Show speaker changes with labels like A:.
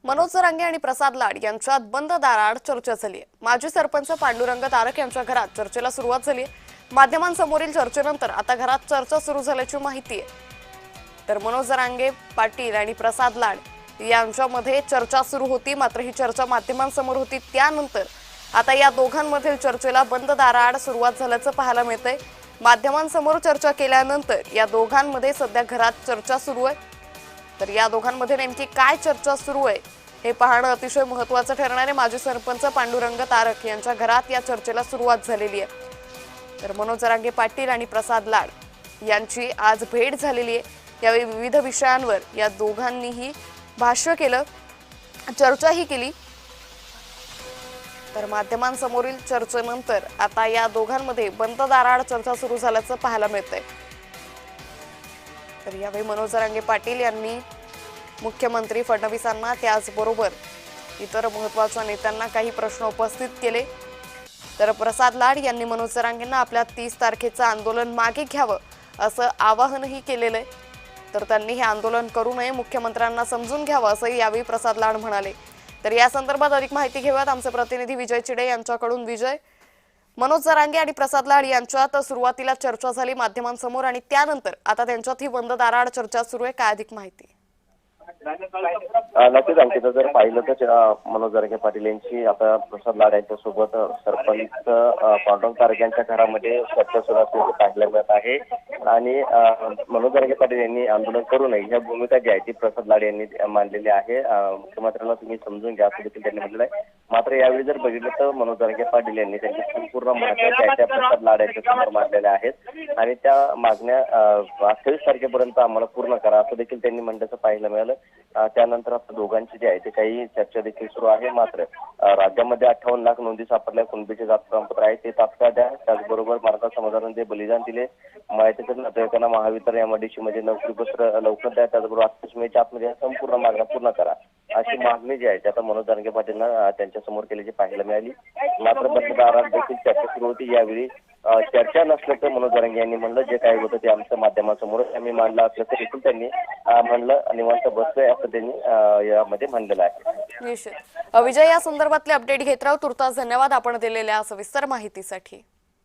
A: मनोज जरांगे आणि प्रसाद लाड यांच्यात बंद दाराआड चर्चा झाली आहे। माजी सरपंच पांडुरंग तारक यांच्या घरात चर्चेला सुरुवात झाली आहे। माध्यमांसमोरील चर्चेनंतर आता घरात चर्चा सुरू झाल्याची माहिती आहे। तर मनोज जरांगे पाटील आणि प्रसाद लाड यांच्यामध्ये चर्चा सुरू होती, मात्र ही चर्चा माध्यमांसमोर होती। त्यानंतर आता या दोघांमधील चर्चेला बंद दाराआड सुरुवात झाल्याचं पाहायला मिळतंय। माध्यमांसमोर चर्चा केल्यानंतर या दोघांमध्ये सध्या घरात चर्चा सुरू आहे। तर या दोघांमध्ये नेमकी काय चर्चा सुरू आहे हे पाहणं अतिशय महत्त्वाचं ठरणार आहे। माजी सरपंच पांडुरंग तारक यांच्या घरात या चर्चेला सुरुवात झालेली आहे। तर मनोज जरांगे पाटील आणि प्रसाद लाड यांची आज भेट झालेली आहे। यावेळी विविध विषयांवर या दोघांनीही भाष्य केलं, चर्चाही केली। तर माध्यमांसमोरील चर्चेनंतर आता या दोघांमध्ये बंद दाराआड चर्चा सुरू झाल्याचं पाहायला मिळतंय। तर यावेळी मनोज जरांगे पाटील यांनी मुख्यमंत्री फडणवीसांना त्याचबरोबर इतर महत्त्वाच्या नेत्यांना काही प्रश्न उपस्थित केले। तर प्रसाद लाड यांनी मनोज जरांगेंना आपल्या 30 तारखेचं आंदोलन मागे घ्यावं असं आवाहनही केलेलं आहे। तर त्यांनी हे आंदोलन करू नये, मुख्यमंत्र्यांना समजून घ्यावं असंही यावेळी प्रसाद लाड म्हणाले। तर या संदर्भात अधिक माहिती घेऊयात आमचे प्रतिनिधी विजय चिडे यांच्याकडून। विजय, मनोज जरांगे आणि प्रसाद लाड यांच्यात सुरुवातीला चर्चा झाली माध्यमांसमोर आणि त्यानंतर आता त्यांच्यात ही बंद दाराआड चर्चा सुरू आहे, काय अधिक माहिती?
B: नक्कीच अंकिता, जर पाहिलं तर मनोज जरांगे पाटील यांची आता प्रसाद लाड यांच्यासोबत सरपंच पांडुरंग तारक यांच्या घरामध्ये चर्चा सुरू असल्याचे पाहायला मिळत आहे। आणि मनोज जरांगे पाटील यांनी आंदोलन करू नये ह्या भूमिका जी आहे ती प्रसाद लाड यांनी मांडलेली आहे। मुख्यमंत्र्यांना तुम्ही समजून घ्या असं देखील त्यांनी म्हटलेलं आहे। मात्र यावेळी जर बघितलं तर मनोज जरांगे पाटील यांनी त्यांची संपूर्ण मागण्या त्या प्रसाद लाड यांच्या समोर मांडलेल्या आहेत आणि त्या मागण्या 28 तारखेपर्यंत आम्हाला पूर्ण करा असं देखील त्यांनी म्हणल्याचं पाहायला मिळालं। त्यानंतर आता दोघांची जी आहे ते काही चर्चा देखील सुरू आहे। मात्र राज्यामध्ये 58 लाख नोंदी सापडल्या कुणबीचे जात प्रमाणपत्र आहे ते तात्काळ द्या। त्याचबरोबर मराठा समाजाने जे बलिदान दिले माहितीच्या नातेवाईकांना महावितरण एमआयडीसी मध्ये नोकरी पत्र लवकर द्या। त्याचबरोबर 28 मेच्या आतमध्ये संपूर्ण मागण्या पूर्ण करा अशी मागणी जी आहे ते आता मनोज जरांगे पाटीलना त्यांच्या समोर केल्याची पाहायला मिळाली। मात्र बंद दारात देखील चर्चा सुरू होती। यावेळी चर्चा नसल्याचं मनोज जरांगे यांनी म्हणलं, जे काही होतं ते आमच्या माध्यमासमोरच आम्ही मांडलं असलं तरी देखील त्यांनी म्हणलं निवांत बसलोय असं त्यांनी यामध्ये म्हणलेलं आहे।
A: निश्चित विजय, या संदर्भातले अपडेट घेत राहू। तुर्तास धन्यवाद आपण दिलेल्या सविस्तर माहितीसाठी।